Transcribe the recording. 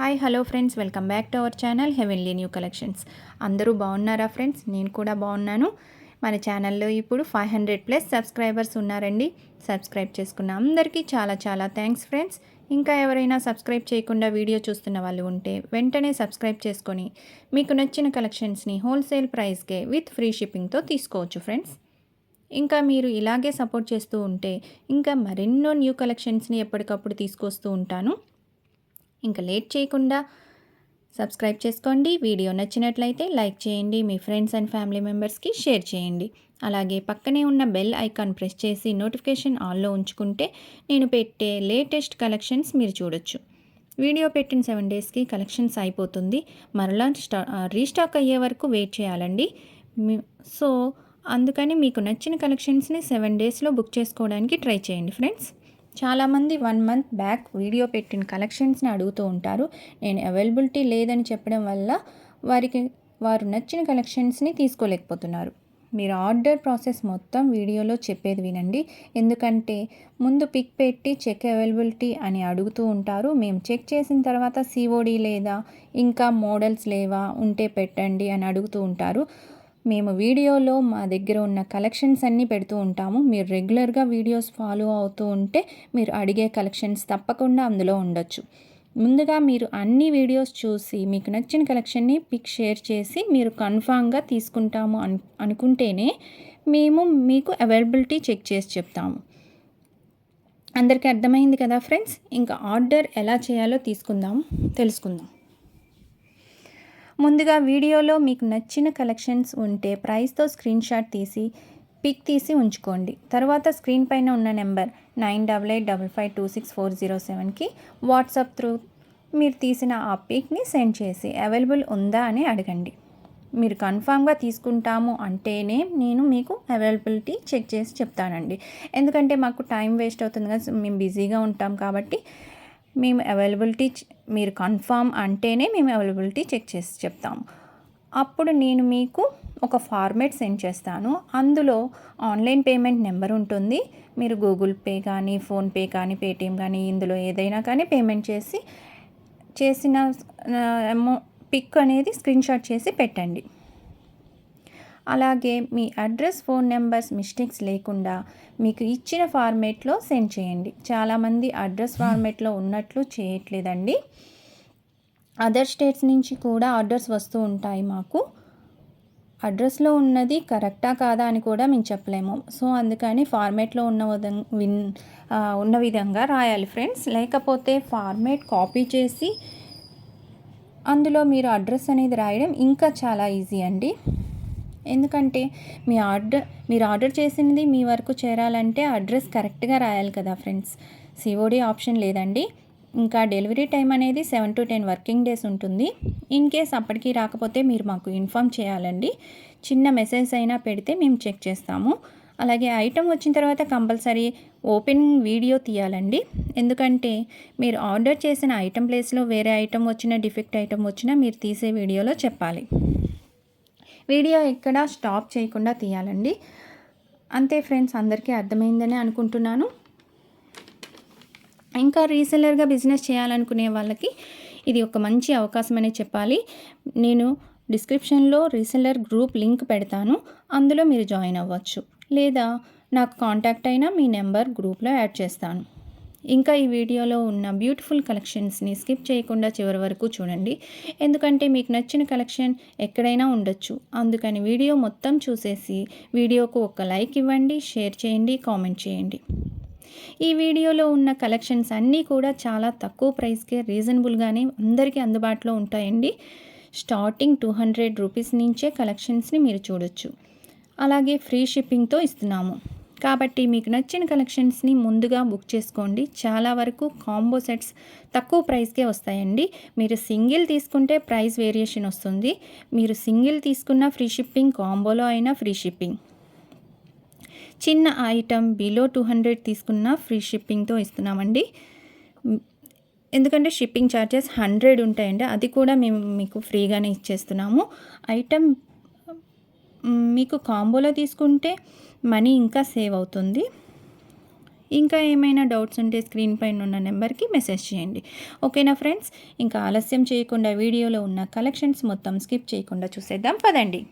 Hi hello friends, welcome back to our channel heavenly new collections. అందరూ బాగున్నారా friends? నేను కూడా బాగున్నాను. మన ఛానల్లో ఇప్పుడు 500+ సబ్స్క్రైబర్స్ ఉన్నారండి. సబ్స్క్రైబ్ చేసుకున్న అందరికీ చాలా చాలా థ్యాంక్స్ ఫ్రెండ్స్. ఇంకా ఎవరైనా సబ్స్క్రైబ్ చేయకుండా వీడియో చూస్తున్న వాళ్ళు ఉంటే వెంటనే సబ్స్క్రైబ్ చేసుకొని మీకు నచ్చిన కలెక్షన్స్ని హోల్సేల్ ప్రైస్కే విత్ ఫ్రీ షిప్పింగ్తో తీసుకోవచ్చు ఫ్రెండ్స్. ఇంకా మీరు ఇలాగే సపోర్ట్ చేస్తూ ఉంటే ఇంకా మరెన్నో న్యూ కలెక్షన్స్ని ఎప్పటికప్పుడు తీసుకొస్తూ ఉంటాను. ఇంకా లేట్ చేయకుండా సబ్స్క్రైబ్ చేసుకోండి. వీడియో నచ్చినట్లయితే లైక్ చేయండి, మీ ఫ్రెండ్స్ అండ్ ఫ్యామిలీ మెంబర్స్కి షేర్ చేయండి. అలాగే పక్కనే ఉన్న బెల్ ఐకాన్ ప్రెస్ చేసి నోటిఫికేషన్ ఆన్లో ఉంచుకుంటే నేను పెట్టే లేటెస్ట్ కలెక్షన్స్ మీరు చూడొచ్చు. వీడియో పెట్టిన 7 డేస్కి కలెక్షన్స్ అయిపోతుంది. మరలా రీస్టాక్ అయ్యే వరకు వెయిట్ చేయాలండి. సో అందుకని మీకు నచ్చిన కలెక్షన్స్ని 7 డేస్లో బుక్ చేసుకోవడానికి ట్రై చేయండి ఫ్రెండ్స్. చాలామంది 1 మంత్ బ్యాక్ వీడియో పెట్టిన కలెక్షన్స్ని అడుగుతూ ఉంటారు. నేను అవైలబిలిటీ లేదని చెప్పడం వల్ల వారు నచ్చిన కలెక్షన్స్ని తీసుకోలేకపోతున్నారు. మీరు ఆర్డర్ ప్రాసెస్ మొత్తం వీడియోలో చెప్పేది వినండి. ఎందుకంటే ముందు పిక్ పెట్టి చెక్ అవైలబిలిటీ అని అడుగుతూ ఉంటారు. మేము చెక్ చేసిన తర్వాత సిఓడి లేదా ఇంకా మోడల్స్ లేవా ఉంటే పెట్టండి అని అడుగుతూ ఉంటారు. మేము వీడియోలో మా దగ్గర ఉన్న కలెక్షన్స్ అన్నీ పెడుతూ ఉంటాము. మీరు రెగ్యులర్గా వీడియోస్ ఫాలో అవుతూ ఉంటే మీరు అడిగే కలెక్షన్స్ తప్పకుండా అందులో ఉండొచ్చు. ముందుగా మీరు అన్ని వీడియోస్ చూసి మీకు నచ్చిన కలెక్షన్ని పిక్ షేర్ చేసి మీరు కన్ఫామ్గా తీసుకుంటాము అనుకుంటేనే మేము మీకు అవైలబిలిటీ చెక్ చేసి చెప్తాము. అందరికీ అర్థమైంది కదా ఫ్రెండ్స్? ఇంకా ఆర్డర్ ఎలా చేయాలో తెలుసుకుందాం. ముందుగా వీడియోలో మీకు నచ్చిన కలెక్షన్స్ ఉంటే ప్రైస్తో స్క్రీన్ షాట్ తీసి పిక్ తీసి ఉంచుకోండి. తర్వాత స్క్రీన్ పైన ఉన్న నెంబర్ 9885526407కి వాట్సాప్ త్రూ మీరు తీసిన ఆ పిక్ని సెండ్ చేసి అవైలబుల్ ఉందా అని అడగండి. మీరు కన్ఫామ్గా తీసుకుంటాము అంటేనే నేను మీకు అవైలబిలిటీ చెక్ చేసి చెప్తానండి. ఎందుకంటే మాకు టైం వేస్ట్ అవుతుంది కదా, మేము బిజీగా ఉంటాం కాబట్టి మేము అవైలబిలిటీ మీరు కన్ఫామ్ అంటేనే మేము అవైలబిలిటీ చెక్ చేసి చెప్తాము. అప్పుడు నేను మీకు ఒక ఫార్మేట్ సెండ్ చేస్తాను. అందులో ఆన్లైన్ పేమెంట్ నెంబర్ ఉంటుంది. మీరు గూగుల్ పే కానీ, ఫోన్పే కానీ, పేటిఎం కానీ ఇందులో ఏదైనా కానీ పేమెంట్ చేసిన పిక్ అనేది స్క్రీన్ షాట్ చేసి పెట్టండి. అలాగే మీ అడ్రస్, ఫోన్ నెంబర్స్ మిస్టేక్స్ లేకుండా మీకు ఇచ్చిన ఫార్మేట్లో సెండ్ చేయండి. చాలామంది అడ్రస్ ఫార్మేట్లో ఉన్నట్లు చేయట్లేదండి. అదర్ స్టేట్స్ నుంచి కూడా ఆర్డర్స్ వస్తూ ఉంటాయి. మాకు అడ్రస్లో ఉన్నది కరెక్టా కాదా అని కూడా మేము చెప్పలేము. సో అందుకని ఫార్మేట్లో ఉన్న విధంగా రాయాలి ఫ్రెండ్స్. లేకపోతే ఫార్మేట్ కాపీ చేసి అందులో మీరు అడ్రస్ అనేది రాయడం ఇంకా చాలా ఈజీ అండి. ఎందుకంటే మీరు ఆర్డర్ చేసినది మీ వరకు చేరాలంటే అడ్రస్ కరెక్ట్గా రాయాలి కదా ఫ్రెండ్స్. సిఓడి ఆప్షన్ లేదండి. ఇంకా డెలివరీ టైం అనేది 7 to 10 వర్కింగ్ డేస్ ఉంటుంది. ఇన్ కేస్ అప్పటికి రాకపోతే మీరు మాకు ఇన్ఫామ్ చేయాలండి. చిన్న మెసేజ్ అయినా పెడితే మేము చెక్ చేస్తాము. అలాగే ఐటమ్ వచ్చిన తర్వాత కంపల్సరీ ఓపెనింగ్ వీడియో తీయాలండి. ఎందుకంటే మీరు ఆర్డర్ చేసిన ఐటమ్ ప్లేస్లో వేరే ఐటమ్ వచ్చినా, డిఫెక్ట్ ఐటమ్ వచ్చినా మీరు తీసే వీడియోలో చెప్పాలి. వీడియో ఎక్కడ స్టాప్ చేయకుండా తీయాలండి. అంతే ఫ్రెండ్స్, అందరికీ అర్థమైందని అనుకుంటున్నాను. ఇంకా రీసెల్లర్గా బిజినెస్ చేయాలనుకునే వాళ్ళకి ఇది ఒక మంచి అవకాశం అనే చెప్పాలి. నేను డిస్క్రిప్షన్లో రీసెల్లర్ గ్రూప్ లింక్ పెడతాను. అందులో మీరు జాయిన్ అవ్వచ్చు. లేదా నాకు కాంటాక్ట్ అయినా మీ నెంబర్ గ్రూప్లో యాడ్ చేస్తాను. ఇంకా ఈ వీడియోలో ఉన్న బ్యూటిఫుల్ కలెక్షన్స్ని స్కిప్ చేయకుండా చివరి వరకు చూడండి. ఎందుకంటే మీకు నచ్చిన కలెక్షన్ ఎక్కడైనా ఉండొచ్చు. అందుకని వీడియో మొత్తం చూసేసి వీడియోకు ఒక లైక్ ఇవ్వండి, షేర్ చేయండి, కామెంట్ చేయండి. ఈ వీడియోలో ఉన్న కలెక్షన్స్ అన్నీ కూడా చాలా తక్కువ ప్రైస్కే రీజనబుల్గానే అందరికీ అందుబాటులో ఉంటాయండి. స్టార్టింగ్ 200 రూపీస్ నుంచే కలెక్షన్స్ని మీరు చూడొచ్చు. అలాగే ఫ్రీ షిప్పింగ్తో ఇస్తున్నాము. కాబట్టి మీకు నచ్చిన కలెక్షన్స్ని ముందుగా బుక్ చేసుకోండి. చాలా వరకు కాంబో సెట్స్ తక్కువ ప్రైస్కే వస్తాయండి. మీరు సింగిల్ తీసుకుంటే ప్రైస్ వేరియేషన్ వస్తుంది. మీరు సింగిల్ తీసుకున్న ఫ్రీ షిప్పింగ్, కాంబోలో అయినా ఫ్రీ షిప్పింగ్. చిన్న ఐటమ్ బిలో 200 తీసుకున్న ఫ్రీ షిప్పింగ్తో ఇస్తున్నామండి. ఎందుకంటే షిప్పింగ్ ఛార్జెస్ 100 ఉంటాయండి. అది కూడా మేము మీకు ఫ్రీగానే ఇచ్చేస్తున్నాము. ఐటమ్ మీకు కాంబోలో తీసుకుంటే మనీ ఇంకా సేవ్ అవుతుంది. ఇంకా ఏమైనా డౌట్స్ ఉంటే స్క్రీన్ పైన ఉన్న నెంబర్కి మెసేజ్ చేయండి. ఓకేనా ఫ్రెండ్స్, ఇంకా ఆలస్యం చేయకుండా వీడియోలో ఉన్న కలెక్షన్స్ మొత్తం స్కిప్ చేయకుండా చూసేద్దాం పదండి.